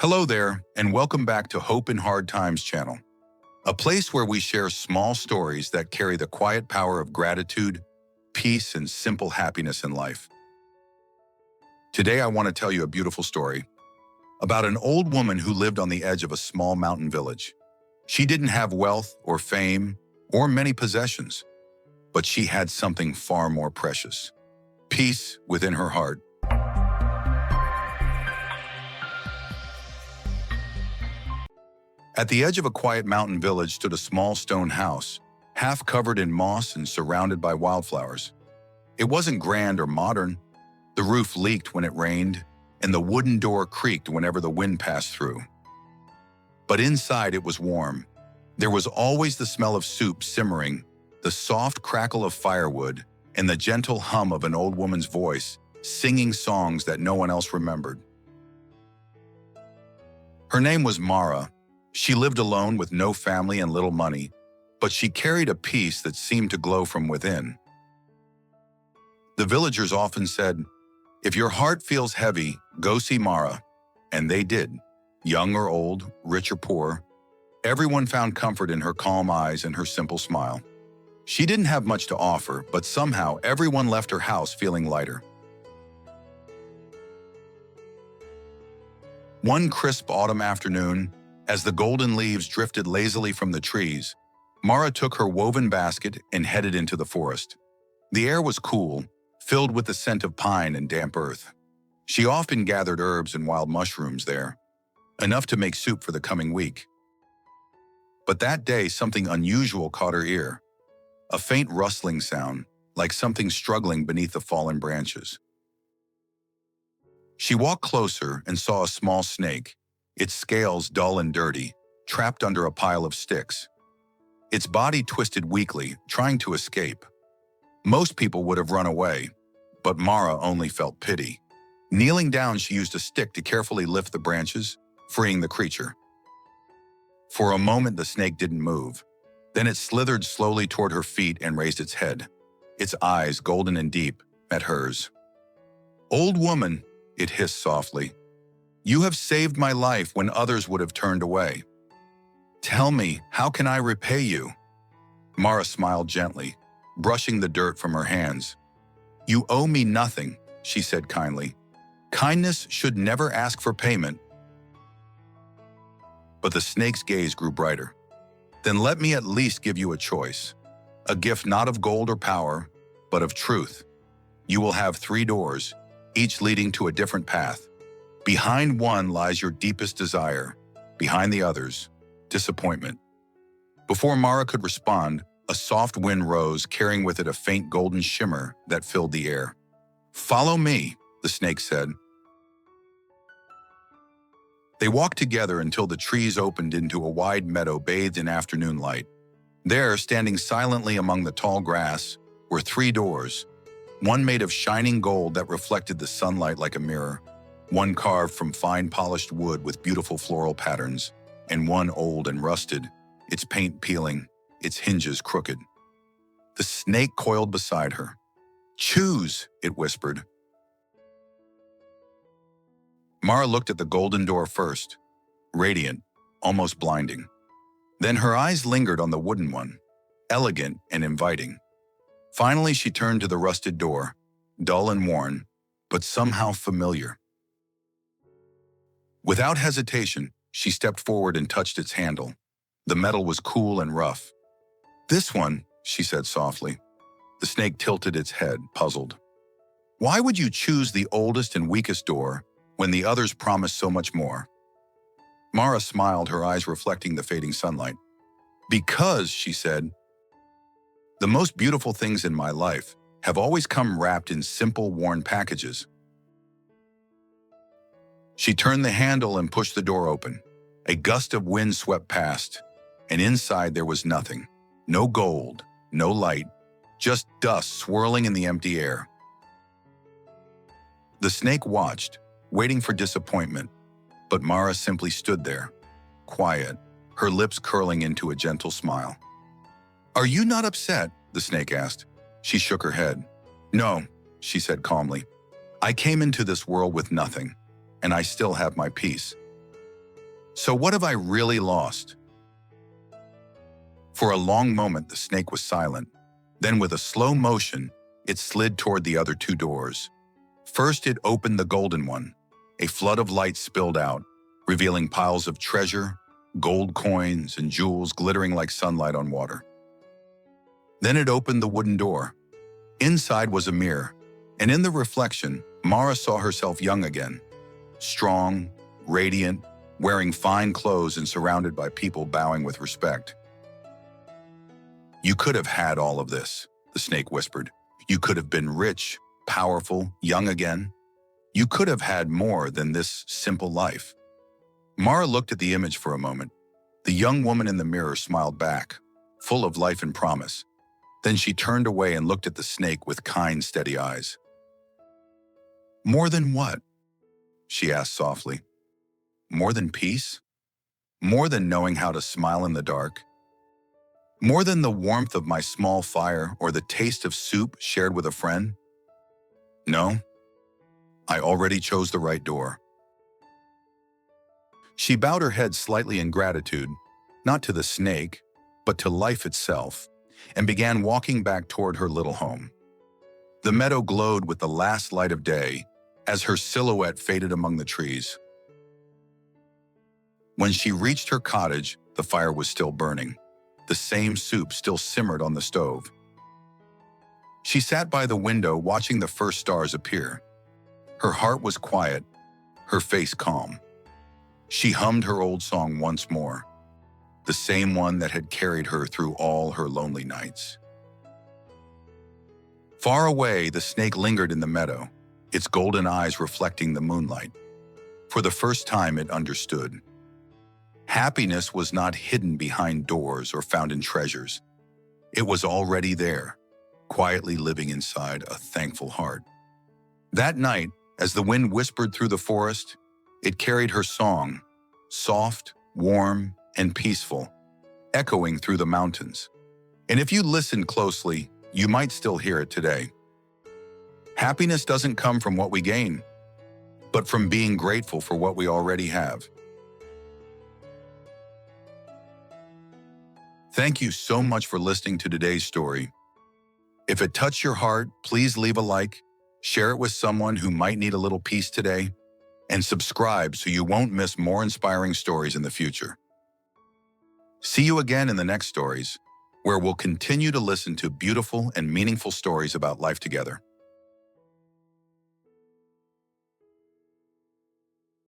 Hello there, and welcome back to Hope in Hard Times channel, a place where we share small stories that carry the quiet power of gratitude, peace, and simple happiness in life. Today, I want to tell you a beautiful story about an old woman who lived on the edge of a small mountain village. She didn't have wealth or fame or many possessions, but she had something far more precious: peace within her heart. At the edge of a quiet mountain village stood a small stone house, half covered in moss and surrounded by wildflowers. It wasn't grand or modern. The roof leaked when it rained, and the wooden door creaked whenever the wind passed through. But inside it was warm. There was always the smell of soup simmering, the soft crackle of firewood, and the gentle hum of an old woman's voice singing songs that no one else remembered. Her name was Mara. She lived alone with no family and little money, but she carried a peace that seemed to glow from within. The villagers often said, "If your heart feels heavy, go see Mara." And they did. Young or old, rich or poor, everyone found comfort in her calm eyes and her simple smile. She didn't have much to offer, but somehow everyone left her house feeling lighter. One crisp autumn afternoon, as the golden leaves drifted lazily from the trees, Mara took her woven basket and headed into the forest. The air was cool, filled with the scent of pine and damp earth. She often gathered herbs and wild mushrooms there, enough to make soup for the coming week. But that day, something unusual caught her ear: a faint rustling sound, like something struggling beneath the fallen branches. She walked closer and saw a small snake, its scales dull and dirty, trapped under a pile of sticks. Its body twisted weakly, trying to escape. Most people would have run away, but Mara only felt pity. Kneeling down, she used a stick to carefully lift the branches, freeing the creature. For a moment, the snake didn't move. Then it slithered slowly toward her feet and raised its head. Its eyes, golden and deep, met hers. "Old woman," it hissed softly, "you have saved my life when others would have turned away. Tell me, how can I repay you?" Mara smiled gently, brushing the dirt from her hands. "You owe me nothing," she said kindly. "Kindness should never ask for payment." But the snake's gaze grew brighter. "Then let me at least give you a choice. A gift not of gold or power, but of truth. You will have 3 doors, each leading to a different path. Behind one lies your deepest desire. Behind the others, disappointment." Before Mara could respond, a soft wind rose, carrying with it a faint golden shimmer that filled the air. "Follow me," the snake said. They walked together until the trees opened into a wide meadow bathed in afternoon light. There, standing silently among the tall grass, were 3 doors, one made of shining gold that reflected the sunlight like a mirror, one carved from fine polished wood with beautiful floral patterns, and one old and rusted, its paint peeling, its hinges crooked. The snake coiled beside her. "Choose," it whispered. Mara looked at the golden door first, radiant, almost blinding. Then her eyes lingered on the wooden one, elegant and inviting. Finally, she turned to the rusted door, dull and worn, but somehow familiar. Without hesitation, she stepped forward and touched its handle. The metal was cool and rough. "This one," she said softly. The snake tilted its head, puzzled. "Why would you choose the oldest and weakest door when the others promised so much more?" Mara smiled, her eyes reflecting the fading sunlight. "Because," she said, "the most beautiful things in my life have always come wrapped in simple, worn packages." She turned the handle and pushed the door open. A gust of wind swept past, and inside there was nothing. No gold, no light, just dust swirling in the empty air. The snake watched, waiting for disappointment, but Mara simply stood there, quiet, her lips curling into a gentle smile. "Are you not upset?" the snake asked. She shook her head. "No," she said calmly. "I came into this world with nothing, and I still have my peace." So what have I really lost? For a long moment, the snake was silent. Then with a slow motion, it slid toward the other two doors. First, it opened the golden one. A flood of light spilled out, revealing piles of treasure, gold coins, and jewels glittering like sunlight on water. Then it opened the wooden door. Inside was a mirror, and in the reflection, Mara saw herself young again. Strong, radiant, wearing fine clothes and surrounded by people bowing with respect. "You could have had all of this," the snake whispered. "You could have been rich, powerful, young again. You could have had more than this simple life." Mara looked at the image for a moment. The young woman in the mirror smiled back, full of life and promise. Then she turned away and looked at the snake with kind, steady eyes. "More than what?" she asked softly. "More than peace? More than knowing how to smile in the dark? More than the warmth of my small fire or the taste of soup shared with a friend? No, I already chose the right door." She bowed her head slightly in gratitude, not to the snake, but to life itself, and began walking back toward her little home. The meadow glowed with the last light of day as her silhouette faded among the trees. When she reached her cottage, the fire was still burning. The same soup still simmered on the stove. She sat by the window watching the first stars appear. Her heart was quiet, her face calm. She hummed her old song once more, the same one that had carried her through all her lonely nights. Far away, the snake lingered in the meadow, its golden eyes reflecting the moonlight. For the first time, it understood. Happiness was not hidden behind doors or found in treasures. It was already there, quietly living inside a thankful heart. That night, as the wind whispered through the forest, it carried her song, soft, warm, and peaceful, echoing through the mountains. And if you listen closely, you might still hear it today. Happiness doesn't come from what we gain, but from being grateful for what we already have. Thank you so much for listening to today's story. If it touched your heart, please leave a like, share it with someone who might need a little peace today, and subscribe so you won't miss more inspiring stories in the future. See you again in the next stories, where we'll continue to listen to beautiful and meaningful stories about life together.